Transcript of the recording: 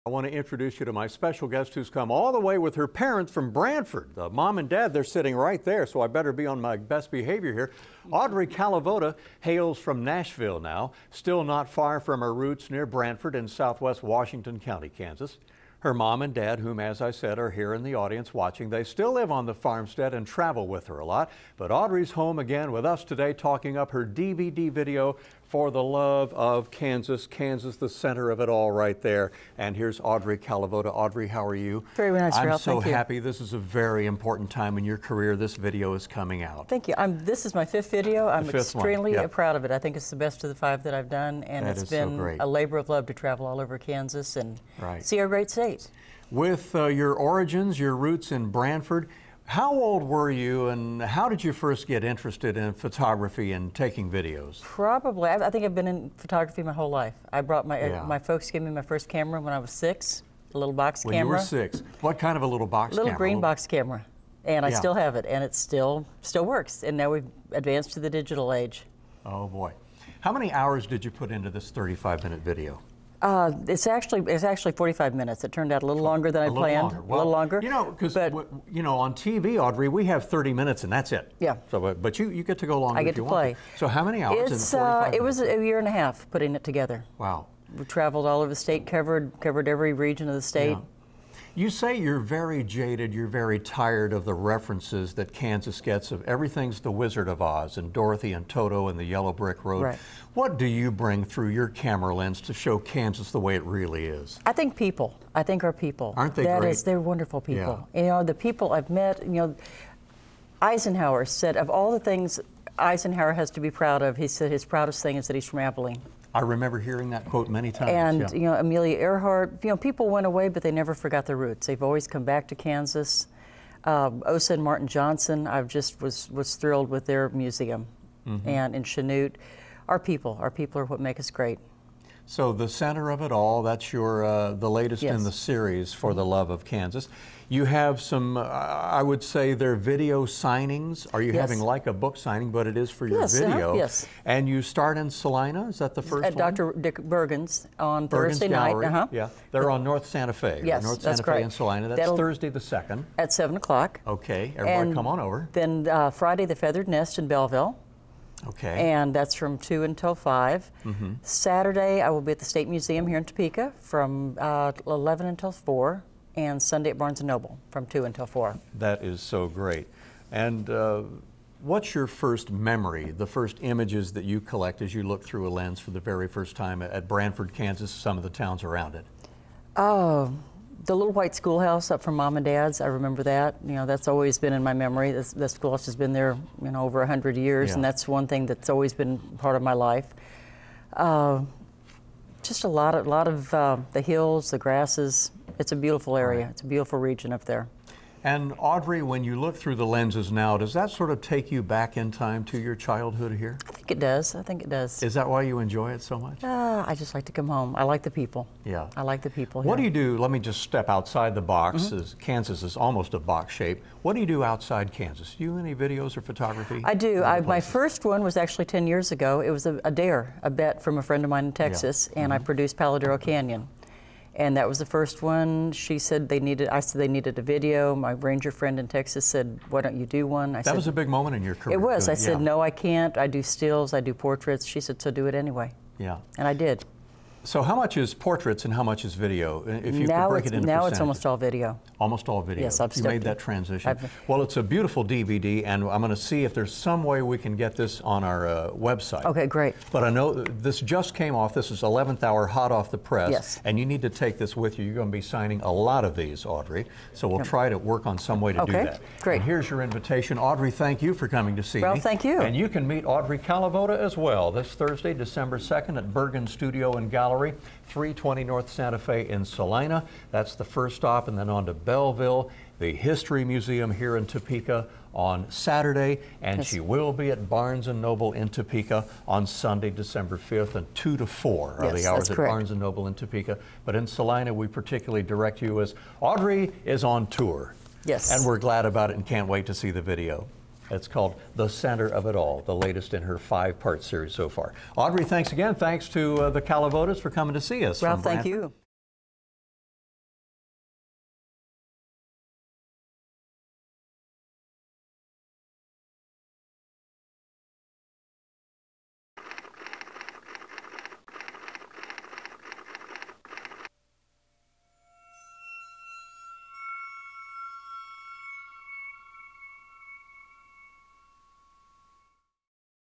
I want to introduce you to my special guest who's come all the way with her parents from Brantford. The mom and dad, they're sitting right there, so I better be on my best behavior here. Audrey Kalivoda hails from Nashville now, still not far from her roots near Brantford in southwest Washington County, Kansas. Her mom and dad, whom, as I said, are here in the audience watching, they still live on the farmstead and travel with her a lot. But Audrey's home again with us today, talking up her DVD video for the love of Kansas. Kansas, the center of it all right there. And here's Audrey Kalivoda. Audrey, how are you? Very nice, Ralph. I'm so happy. This is a very important time in your career. This video is coming out. Thank you. This is my fifth video. I'm extremely proud of it. I think it's the best of the 5 that I've done, and it's been a labor of love to travel all over Kansas and see our great state. With your origins, your roots in Brantford, how old were you and how did you first get interested in photography and taking videos? Probably, I think I've been in photography my whole life. I brought my folks gave me my first camera when I was 6, a little box camera. When you were 6, what kind of a little box camera? Little green box camera, and I still have it, and it still works. And now we've advanced to the digital age. Oh boy, how many hours did you put into this 35-minute video? It's actually 45 minutes. It turned out a little longer than I planned. A little longer. You know, because you know, on TV, Audrey, we have 30 minutes and that's it. Yeah. So, but you get to go longer. I get if you to play. Want to. So how many hours? It's it was a year and a half putting it together. Wow. We traveled all over the state, covered every region of the state. Yeah. You say you're very jaded, you're very tired of the references that Kansas gets of everything's the Wizard of Oz and Dorothy and Toto and the Yellow Brick Road. Right. What do you bring through your camera lens to show Kansas the way it really is? I think people. I think our people. Aren't they great? They're wonderful people. Yeah. You know, the people I've met, you know, Eisenhower said of all the things Eisenhower has to be proud of, he said his proudest thing is that he's from Abilene. I remember hearing that quote many times. And you know, Amelia Earhart, you know, people went away, but they never forgot their roots. They've always come back to Kansas. Osa and Martin Johnson, I just was thrilled with their museum. And in Chanute, our people are what make us great. So the center of it all, that's your the latest in the series for the love of Kansas. You have some, I would say, they're video signings. Are you having like a book signing, but it is for your video? Yes. And you start in Salina, is that the first one? At Dr. Dick Bergen's on Bergen's Thursday Gallery. night. Yeah, they're on North Santa Fe. Yes, North that's Santa Fe in Salina. That's Thursday the 2nd. At 7 o'clock. Okay, everybody come on over. Then Friday, the Feathered Nest in Belleville. Okay. And that's from 2 until 5. Saturday, I will be at the State Museum here in Topeka from 11 until 4. And Sunday at Barnes & Noble from 2 until 4. That is so great. And what's your first memory, the first images that you collect as you look through a lens for the very first time at Brantford, Kansas, some of the towns around it? Oh, the little white schoolhouse up from Mom and Dad's, I remember that. You know, that's always been in my memory. The schoolhouse has been there, you know, over 100 years, and that's one thing that's always been part of my life. Just a lot of the hills, the grasses. It's a beautiful area. It's a beautiful region up there. And Audrey, when you look through the lenses now, does that sort of take you back in time to your childhood here? I think it does. I think it does. Is that why you enjoy it so much? I just like to come home. I like the people. Yeah. I like the people here. What do you do? Let me just step outside the box. Kansas is almost a box shape. What do you do outside Kansas? Do you do any videos or photography? I do. My first one was actually 10 years ago. It was a bet from a friend of mine in Texas, and I produced Paladero Canyon. And that was the first one. She said I said they needed a video. My ranger friend in Texas said, why don't you do one? I said, that was a big moment in your career. It was. I said, no, I can't. I do stills, I do portraits. She said, so do it anyway. Yeah. And I did. So how much is portraits and how much is video? If you could break it into now it's almost all video. Almost all video. Yes, You made that transition. Well, it's a beautiful DVD, and I'm going to see if there's some way we can get this on our website. Okay, great. But I know this just came off. This is 11th hour, hot off the press. Yes. And you need to take this with you. You're going to be signing a lot of these, Audrey. So we'll try to work on some way to do that. Great. And here's your invitation. Audrey, thank you for coming to see me. Well, thank you. And you can meet Audrey Kalivoda as well this Thursday, December 2nd at Bergen Studio and Gallery, 320 North Santa Fe in Salina. That's the first stop, and then on to Belleville, the History Museum here in Topeka on Saturday, and she will be at Barnes & Noble in Topeka on Sunday, December 5th, and 2 to 4 are the hours at Barnes & Noble in Topeka. But in Salina, we particularly direct you as Audrey is on tour. Yes. And we're glad about it and can't wait to see the video. It's called The Center of It All, the latest in her 5-part series so far. Audrey, thanks again. Thanks to the Kalivodas for coming to see us. Ralph, thank you.